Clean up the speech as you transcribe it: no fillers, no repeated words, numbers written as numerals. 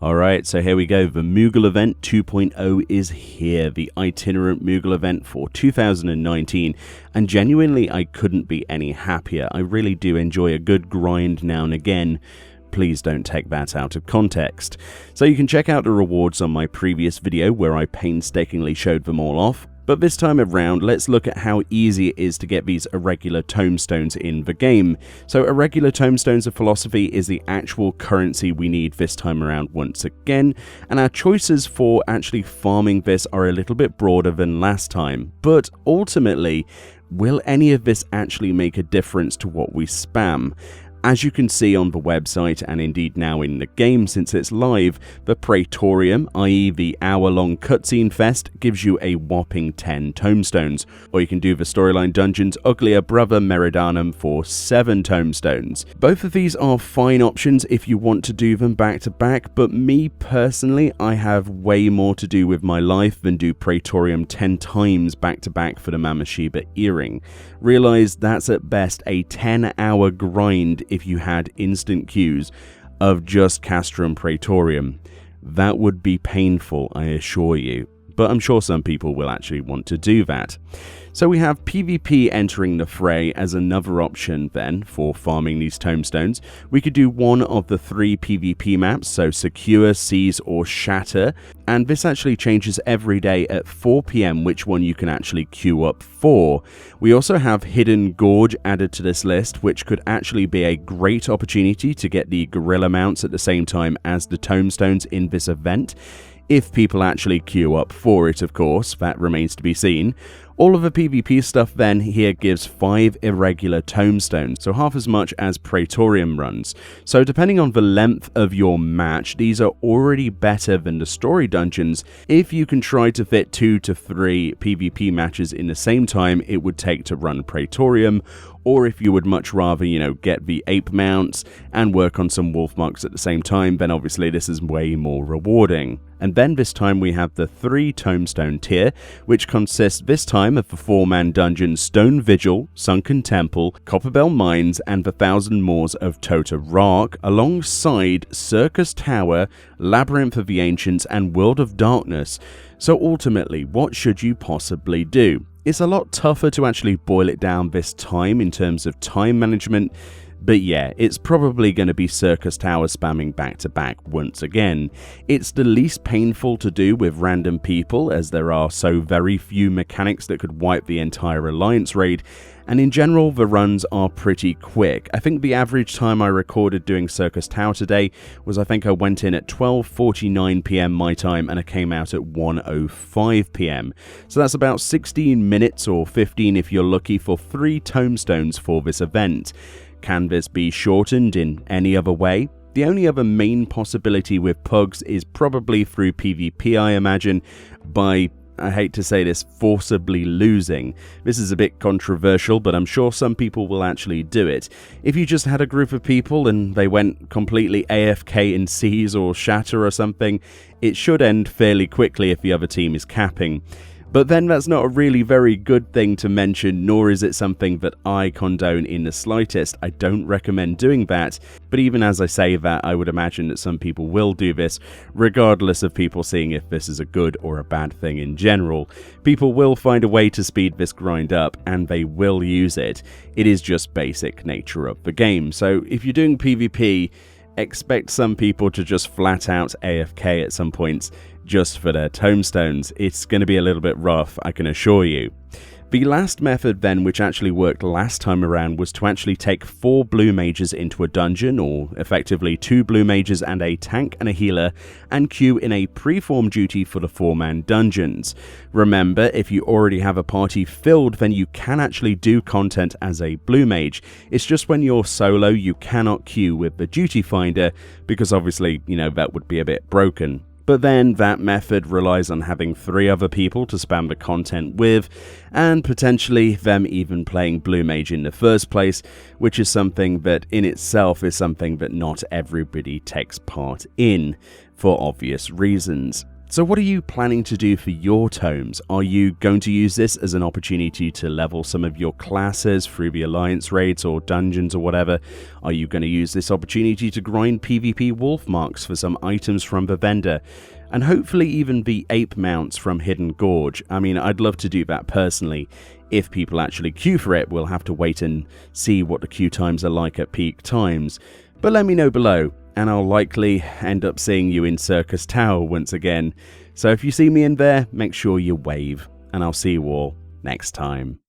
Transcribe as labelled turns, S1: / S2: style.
S1: Alright, so here we go. The Moogle Event 2.0 is here, the itinerant Moogle Event for 2019, and genuinely I couldn't be any happier. I really do enjoy a good grind now and again. Please don't take that out of context. So you can check out the rewards on my previous video where I painstakingly showed them all off. But this time around, let's look at how easy it is to get these irregular tomestones in the game. So irregular tomestones of philosophy is the actual currency we need this time around once again, and our choices for actually farming this are a little bit broader than last time. But ultimately, will any of this actually make a difference to what we spam? As you can see on the website, and indeed now in the game since it's live, the Praetorium, i.e. the hour-long cutscene fest, gives you a whopping 10 tomestones. Or you can do the storyline dungeon's uglier brother Meridanum for 7 tomestones. Both of these are fine options if you want to do them back to back, but me personally, I have way more to do with my life than do Praetorium 10 times back to back for the Mamasheba earring. Realize that's at best a 10-hour grind if you had instant queues of just Castrum Praetorium. That would be painful, I assure you, but I'm sure some people will actually want to do that. So we have PvP entering the fray as another option then for farming these tomestones. We could do one of the 3 PvP maps, so Secure, Seize or Shatter, and this actually changes every day at 4 PM which one you can actually queue up for. We also have Hidden Gorge added to this list, which could actually be a great opportunity to get the gorilla mounts at the same time as the tomestones in this event. If people actually queue up for it, of course, that remains to be seen. All of the PvP stuff then here gives 5 irregular tomestones, so half as much as Praetorium runs. So depending on the length of your match, these are already better than the story dungeons. If you can try to fit 2 to 3 PvP matches in the same time it would take to run Praetorium, or if you would much rather, get the ape mounts and work on some wolf marks at the same time, then obviously this is way more rewarding. And then this time we have the 3 tomestone tier, which consists this time of the 4-man dungeon Stone Vigil, Sunken Temple, Copperbell Mines, and the 1,000 Moors of Tota Rark, alongside Circus Tower, Labyrinth of the Ancients, and World of Darkness. So ultimately, what should you possibly do? It's a lot tougher to actually boil it down this time in terms of time management, but yeah, it's probably going to be Circus Tower spamming back to back once again. It's the least painful to do with random people, as there are so very few mechanics that could wipe the entire Alliance raid, and in general the runs are pretty quick. I think the average time I recorded doing Circus Tower today was I went in at 12:49 PM my time and I came out at 1:05 PM. So that's about 16 minutes or 15 if you're lucky for 3 tomestones for this event. Can this be shortened in any other way? The only other main possibility with pugs is probably through PvP, I imagine, by, I hate to say this, forcibly losing. This is a bit controversial, but I'm sure some people will actually do it. If you just had a group of people and they went completely AFK in Seize or Shatter or something, it should end fairly quickly if the other team is capping. But then that's not a really very good thing to mention, nor is it something that I condone in the slightest. I don't recommend doing that, but even as I say that, I would imagine that some people will do this, regardless of people seeing if this is a good or a bad thing in general. People will find a way to speed this grind up, and they will use it. It is just basic nature of the game. So if you're doing PvP, expect some people to just flat out AFK at some points just for their tomestones. It's going to be a little bit rough, I can assure you. The last method then, which actually worked last time around, was to actually take 4 blue mages into a dungeon, or effectively 2 blue mages and a tank and a healer, and queue in a preform duty for the 4-man dungeons. Remember, if you already have a party filled, then you can actually do content as a blue mage. It's just when you're solo, you cannot queue with the duty finder, because obviously, that would be a bit broken. But then that method relies on having 3 other people to spam the content with, and potentially them even playing Blue Mage in the first place, which is something that in itself is something that not everybody takes part in, for obvious reasons. So what are you planning to do for your tomes? Are you going to use this as an opportunity to level some of your classes through the alliance raids or dungeons or whatever? Are you going to use this opportunity to grind PvP wolf marks for some items from the vendor? And hopefully even the ape mounts from Hidden Gorge. I mean, I'd love to do that personally. If people actually queue for it, we'll have to wait and see what the queue times are like at peak times. But let me know below, and I'll likely end up seeing you in Circus Tower once again. So if you see me in there, make sure you wave, and I'll see you all next time.